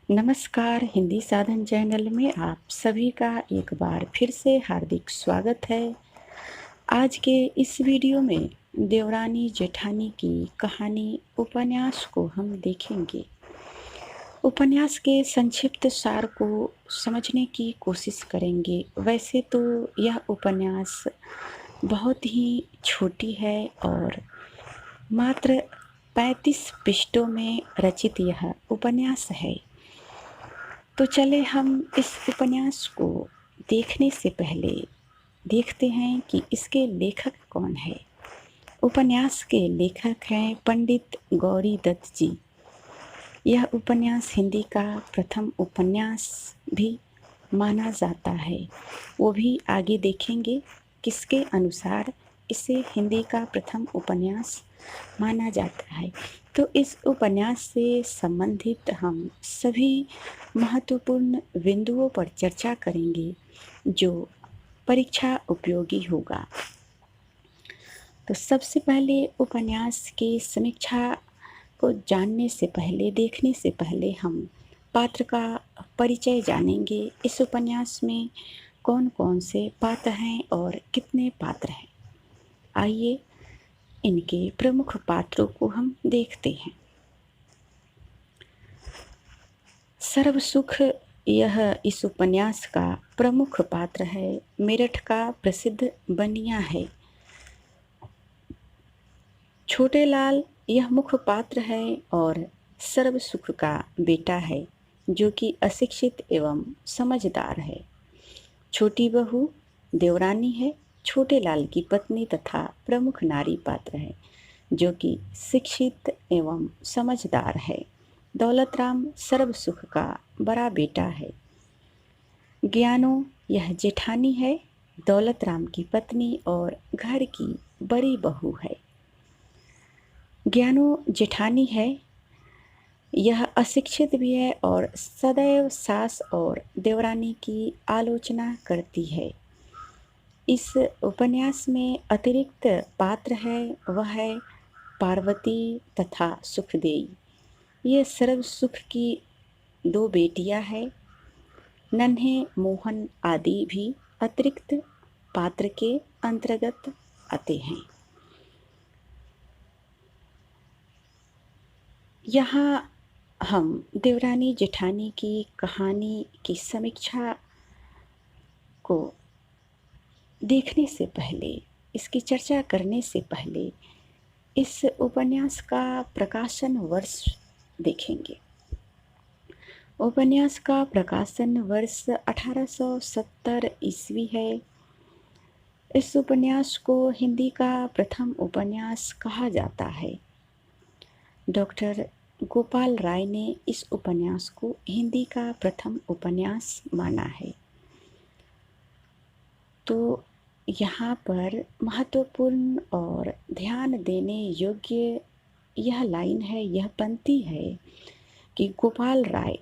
नमस्कार, हिंदी साधन चैनल में आप सभी का एक बार फिर से हार्दिक स्वागत है। आज के इस वीडियो में देवरानी जेठानी की कहानी उपन्यास को हम देखेंगे। उपन्यास के संक्षिप्त सार को समझने की कोशिश करेंगे। वैसे तो यह उपन्यास बहुत ही छोटी है और मात्र 35 पृष्ठों में रचित यह उपन्यास है। तो चले हम इस उपन्यास को देखने से पहले देखते हैं कि इसके लेखक कौन है। उपन्यास के लेखक हैं पंडित गौरी दत्त जी। यह उपन्यास हिंदी का प्रथम उपन्यास भी माना जाता है। वो भी आगे देखेंगे किसके अनुसार इसे हिंदी का प्रथम उपन्यास माना जाता है। तो इस उपन्यास से संबंधित हम सभी महत्वपूर्ण बिंदुओं पर चर्चा करेंगे जो परीक्षा उपयोगी होगा। तो सबसे पहले उपन्यास की समीक्षा को जानने से पहले, देखने से पहले हम पात्र का परिचय जानेंगे। इस उपन्यास में कौन कौन से पात्र हैं और कितने पात्र हैं। आइए इनके प्रमुख पात्रों को हम देखते हैं। सर्वसुख यह इस उपन्यास का प्रमुख पात्र है। मेरठ का प्रसिद्ध बनिया है। छोटे लाल यह मुख्य पात्र है और सर्वसुख का बेटा है जो कि अशिक्षित एवं समझदार है। छोटी बहू देवरानी है, छोटे लाल की पत्नी तथा प्रमुख नारी पात्र है जो कि शिक्षित एवं समझदार है। दौलत राम सर्वसुख का बड़ा बेटा है। ज्ञानो यह जेठानी है, दौलत राम की पत्नी और घर की बड़ी बहू है। ज्ञानो जेठानी है, यह अशिक्षित भी है और सदैव सास और देवरानी की आलोचना करती है। इस उपन्यास में अतिरिक्त पात्र है वह है पार्वती तथा सुखदेई। ये सर्वसुख की दो बेटियां हैं। नन्हे मोहन आदि भी अतिरिक्त पात्र के अंतर्गत आते हैं। यहाँ हम देवरानी जेठानी की कहानी की समीक्षा को देखने से पहले, इसकी चर्चा करने से पहले इस उपन्यास का प्रकाशन वर्ष देखेंगे। उपन्यास का प्रकाशन वर्ष 1870 ईस्वी है। इस उपन्यास को हिंदी का प्रथम उपन्यास कहा जाता है। डॉक्टर गोपाल राय ने इस उपन्यास को हिंदी का प्रथम उपन्यास माना है। तो यहाँ पर महत्वपूर्ण और ध्यान देने योग्य यह लाइन है, यह पंक्ति है कि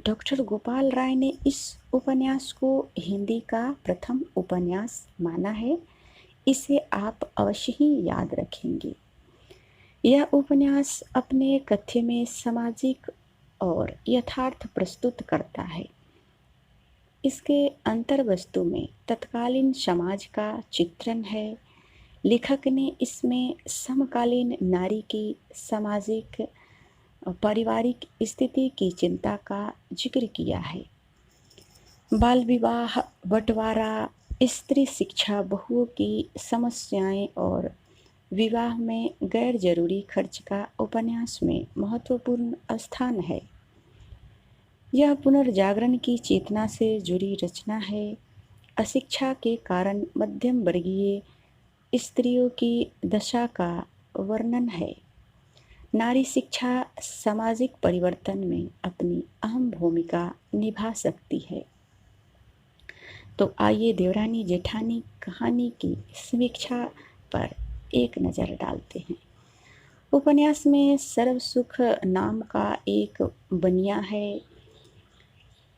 डॉक्टर गोपाल राय ने इस उपन्यास को हिंदी का प्रथम उपन्यास माना है। इसे आप अवश्य ही याद रखेंगे। यह उपन्यास अपने कथ्य में सामाजिक और यथार्थ प्रस्तुत करता है। इसके अंतर्वस्तु में तत्कालीन समाज का चित्रण है। लेखक ने इसमें समकालीन नारी की सामाजिक और पारिवारिक स्थिति की चिंता का जिक्र किया है। बाल विवाह, बंटवारा, स्त्री शिक्षा, बहुओं की समस्याएं और विवाह में गैर जरूरी खर्च का उपन्यास में महत्वपूर्ण स्थान है। यह पुनर्जागरण की चेतना से जुड़ी रचना है। अशिक्षा के कारण मध्यम वर्गीय स्त्रियों की दशा का वर्णन है। नारी शिक्षा सामाजिक परिवर्तन में अपनी अहम भूमिका निभा सकती है। तो आइए देवरानी जेठानी कहानी की समीक्षा पर एक नज़र डालते हैं। उपन्यास में सर्वसुख नाम का एक बनिया है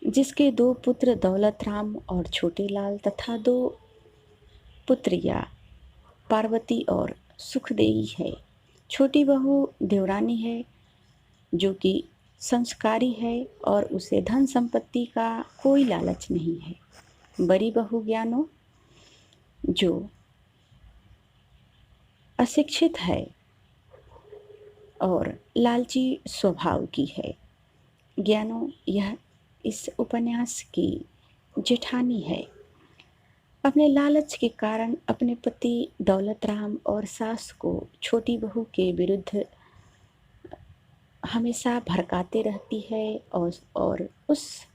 जिसके दो पुत्र दौलत राम और छोटे लाल तथा दो पुत्रियां पार्वती और सुखदेई है। छोटी बहू देवरानी है जो कि संस्कारी है और उसे धन संपत्ति का कोई लालच नहीं है। बड़ी बहू ज्ञानो जो अशिक्षित है और लालची स्वभाव की है। ज्ञानो यह इस उपन्यास की जेठानी है। अपने लालच के कारण अपने पति दौलत राम और सास को छोटी बहू के विरुद्ध हमेशा भड़काते रहती है और उस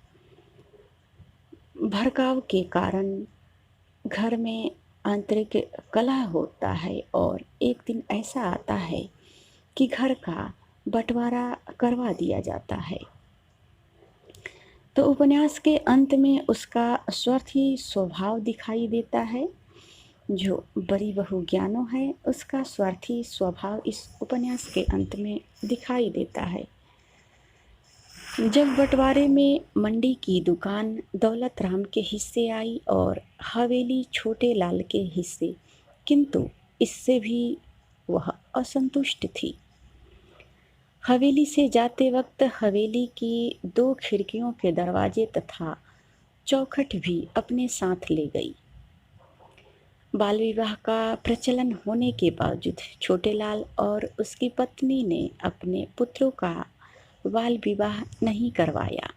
भड़काव के कारण घर में आंतरिक कलह होता है और एक दिन ऐसा आता है कि घर का बंटवारा करवा दिया जाता है। तो उपन्यास के अंत में उसका स्वार्थी स्वभाव दिखाई देता है। जो बड़ी बहू ज्ञानो है उसका स्वार्थी स्वभाव इस उपन्यास के अंत में दिखाई देता है। जब बंटवारे में मंडी की दुकान दौलत राम के हिस्से आई और हवेली छोटे लाल के हिस्से, किंतु इससे भी वह असंतुष्ट थी। हवेली से जाते वक्त हवेली की 2 खिड़कियों के दरवाजे तथा चौखट भी अपने साथ ले गई। बाल विवाह का प्रचलन होने के बावजूद छोटेलाल और उसकी पत्नी ने अपने पुत्रों का बाल विवाह नहीं करवाया,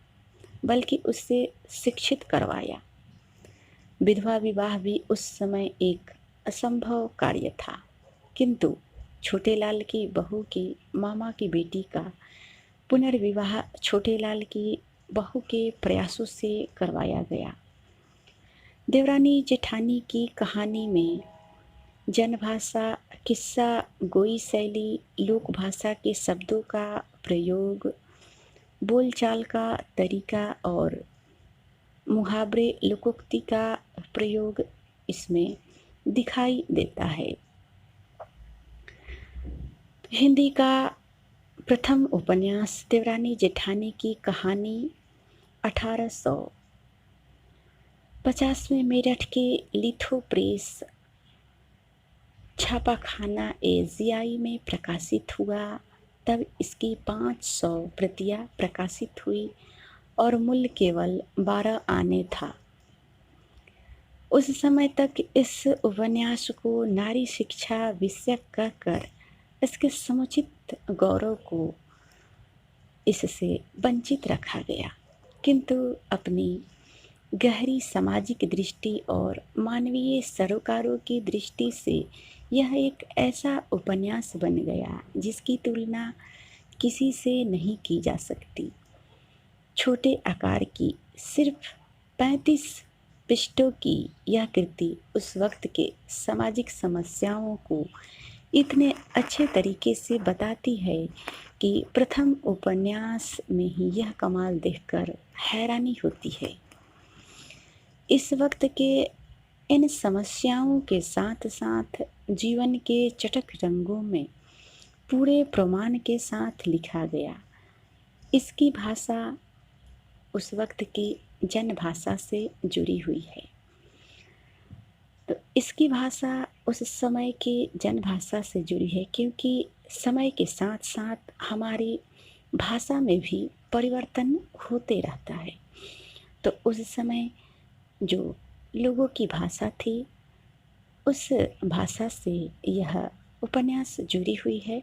बल्कि उससे शिक्षित करवाया। विधवा विवाह भी उस समय एक असंभव कार्य था, किंतु छोटेलाल की बहू की मामा की बेटी का पुनर्विवाह छोटेलाल की बहू के प्रयासों से करवाया गया। देवरानी जेठानी की कहानी में जनभाषा, किस्सा गोई शैली, लोक भाषा के शब्दों का प्रयोग, बोलचाल का तरीका और मुहावरे लोकोक्ति का प्रयोग इसमें दिखाई देता है। हिंदी का प्रथम उपन्यास देवरानी जेठानी की कहानी 1850 में मेरठ के लिथो प्रेस छापाखाना एशियाई में प्रकाशित हुआ। तब इसकी 500 प्रतियां प्रकाशित हुई और मूल्य केवल 12 आने था। उस समय तक इस उपन्यास को नारी शिक्षा विषय कहकर इसके समुचित गौरव को इससे वंचित रखा गया, किंतु अपनी गहरी सामाजिक दृष्टि और मानवीय सरोकारों की दृष्टि से यह एक ऐसा उपन्यास बन गया जिसकी तुलना किसी से नहीं की जा सकती। छोटे आकार की सिर्फ 35 पृष्ठों की यह कृति उस वक्त के सामाजिक समस्याओं को इतने अच्छे तरीके से बताती है कि प्रथम उपन्यास में ही यह कमाल देखकर हैरानी होती है। इस वक्त के इन समस्याओं के साथ साथ जीवन के चटक रंगों में पूरे प्रमाण के साथ लिखा गया। इसकी भाषा उस वक्त की जन भाषा से जुड़ी हुई है। तो इसकी भाषा उस समय की जन भाषा से जुड़ी है, क्योंकि समय के साथ साथ हमारी भाषा में भी परिवर्तन होते रहता है। तो उस समय जो लोगों की भाषा थी, उस भाषा से यह उपन्यास जुड़ी हुई है।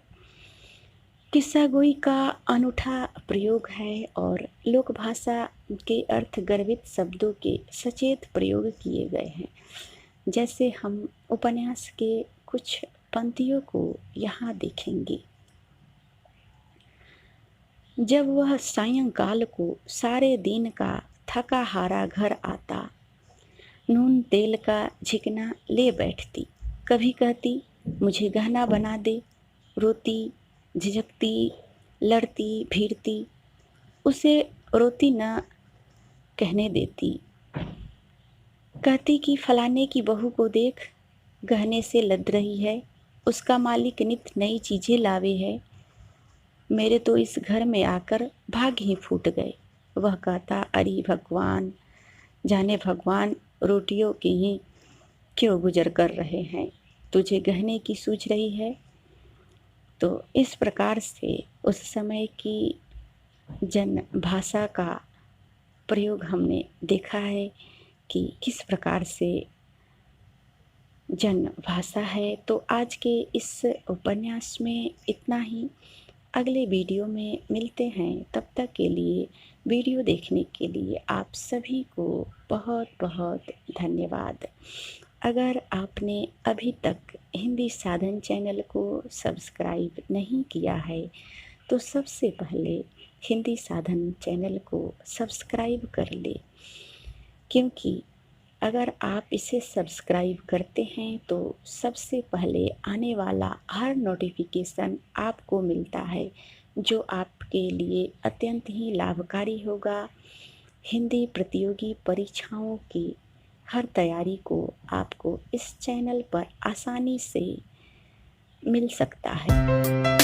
किस्सा गोई का अनूठा प्रयोग है और लोक भाषा के अर्थ गर्भित शब्दों के सचेत प्रयोग किए गए हैं। जैसे हम उपन्यास के कुछ पंक्तियों को यहाँ देखेंगे। जब वह सायंकाल को सारे दिन का थका हारा घर आता, नून तेल का झिकना ले बैठती। कभी कहती मुझे गहना बना दे, रोती झिझकती, लड़ती भिड़ती, उसे रोती न कहने देती। कहती कि फलाने की बहू को देख, गहने से लद रही है, उसका मालिक नित नई चीज़ें लावे है। मेरे तो इस घर में आकर भाग ही फूट गए। वह कहता अरे भगवान, जाने भगवान रोटियों की ही क्यों गुजर कर रहे हैं, तुझे गहने की सूझ रही है। तो इस प्रकार से उस समय की जन भाषा का प्रयोग हमने देखा है कि किस प्रकार से जन भाषा है। तो आज के इस उपन्यास में इतना ही। अगले वीडियो में मिलते हैं, तब तक के लिए वीडियो देखने के लिए आप सभी को बहुत बहुत धन्यवाद। अगर आपने अभी तक हिंदी साधन चैनल को सब्सक्राइब नहीं किया है तो सबसे पहले हिंदी साधन चैनल को सब्सक्राइब कर ले, क्योंकि अगर आप इसे सब्सक्राइब करते हैं तो सबसे पहले आने वाला हर नोटिफिकेशन आपको मिलता है, जो आपके लिए अत्यंत ही लाभकारी होगा। हिंदी प्रतियोगी परीक्षाओं की हर तैयारी को आपको इस चैनल पर आसानी से मिल सकता है।